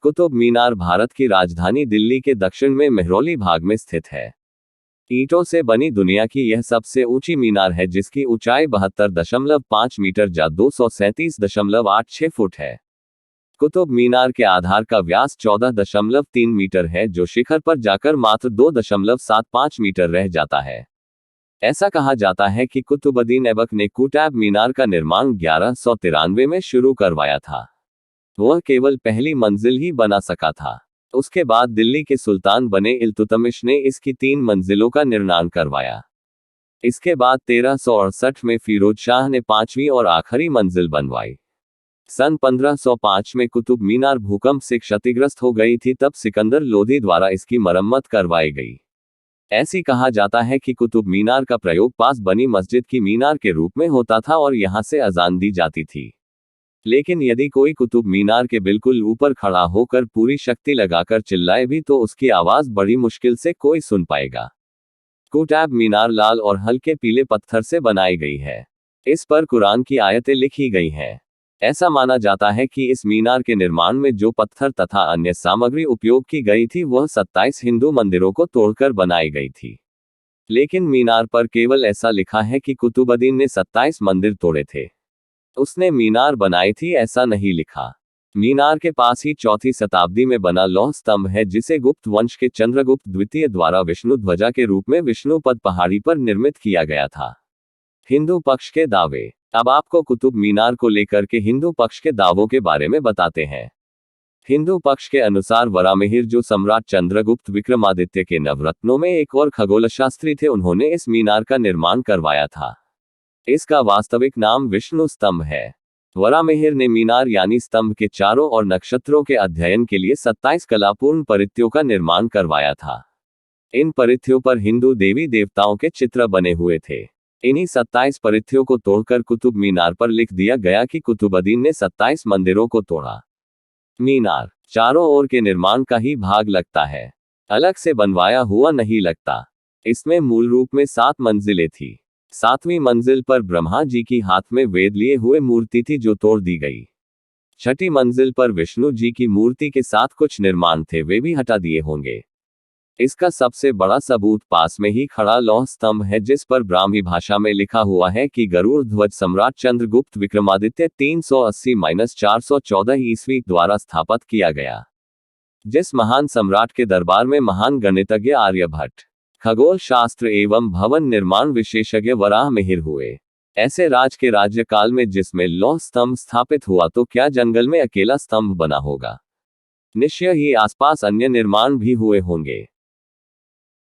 कुतुब मीनार भारत की राजधानी दिल्ली के दक्षिण में मेहरौली भाग में स्थित है। ईंटों से बनी दुनिया की यह सबसे ऊंची मीनार है, जिसकी ऊंचाई 72.5 मीटर या 237.86 फुट है। कुतुब मीनार के आधार का व्यास 14.3 मीटर है, जो शिखर पर जाकर मात्र 2.75 मीटर रह जाता है। ऐसा कहा जाता है कि कुतुबुद्दीन ऐबक ने कुतुब मीनार का निर्माण 1193 में शुरू करवाया था। वह केवल पहली मंजिल ही बना सका था। उसके बाद दिल्ली के सुल्तान बने इल्तुतमिश ने इसकी 3 मंजिलों का निर्माण करवाया। इसके बाद 1368 में फिरोज शाह ने 5वीं और आखिरी मंजिल बनवाई। सन 1505 में कुतुब मीनार भूकंप से क्षतिग्रस्त हो गई थी, तब सिकंदर लोधी द्वारा इसकी मरम्मत करवाई गई। ऐसी कहा जाता है कि कुतुब मीनार का प्रयोग पास बनी मस्जिद की मीनार के रूप में होता था और यहां से अजान दी जाती थी। लेकिन यदि कोई कुतुब मीनार के बिल्कुल ऊपर खड़ा होकर पूरी शक्ति लगाकर चिल्लाए भी तो उसकी आवाज बड़ी मुश्किल से कोई सुन पाएगा। कुतुब मीनार लाल और हल्के पीले पत्थर से बनाई गई है। इस पर कुरान की आयतें लिखी गई हैं। ऐसा माना जाता है कि इस मीनार के निर्माण में जो पत्थर तथा अन्य सामग्री उपयोग की गई थी वह 27 हिंदू मंदिरों को तोड़कर बनाई गई थी। लेकिन मीनार पर केवल ऐसा लिखा है कि कुतुबुद्दीन ने 27 मंदिर तोड़े थे। उसने मीनार बनाई थी, ऐसा नहीं लिखा। मीनार के पास ही 4वीं शताब्दी में बना लौह स्तंभ है, जिसे गुप्त वंश के चंद्रगुप्त द्वितीय द्वारा विष्णु ध्वजा के रूप में विष्णुपद पहाड़ी पर निर्मित किया गया था। हिंदू पक्ष के दावे। अब आपको कुतुब मीनार को लेकर के हिंदू पक्ष के दावों के बारे में बताते हैं। हिंदू पक्ष के अनुसार वराहमिहिर, जो सम्राट चंद्रगुप्त विक्रमादित्य के नवरत्नों में एक और खगोलशास्त्री थे, उन्होंने इस मीनार का निर्माण करवाया था। इसका वास्तविक नाम विष्णु स्तंभ है। वराहमिहिर ने मीनार यानी स्तंभ के चारों और नक्षत्रों के अध्ययन के लिए 27 कलापूर्ण परित्यों का निर्माण करवाया था। इन परित्यों पर हिंदू देवी देवताओं के चित्र बने हुए थे। इन्हीं 27 परित्यों को तोड़कर कुतुब मीनार पर लिख दिया गया कि कुतुबुद्दीन ने 27 मंदिरों को तोड़ा। मीनार चारों ओर के निर्माण का ही भाग लगता है, अलग से बनवाया हुआ नहीं लगता। इसमें मूल रूप में 7 मंजिलें थी। 7वीं मंजिल पर ब्रह्मा जी की हाथ में वेद लिए हुए मूर्ति थी, जो तोड़ दी गई। 6ठी मंजिल पर विष्णु जी की मूर्ति के साथ कुछ निर्माण थे, वे भी हटा दिए होंगे। इसका सबसे बड़ा सबूत पास में ही खड़ा लौह स्तंभ है, जिस पर ब्राह्मी भाषा में लिखा हुआ है कि गरुड़ ध्वज सम्राट चंद्रगुप्त विक्रमादित्य 380-414 ईस्वी द्वारा स्थापित किया गया। जिस महान सम्राट के दरबार में महान गणितज्ञ आर्यभट्ट, खगोल शास्त्र एवं भवन निर्माण विशेषज्ञ वराहमिहिर हुए। ऐसे राज के राज्यकाल में जिसमें लौह स्तंभ स्थापित हुआ, तो क्या जंगल में अकेला स्तंभ बना होगा? निश्चय ही आसपास अन्य निर्माण भी हुए होंगे।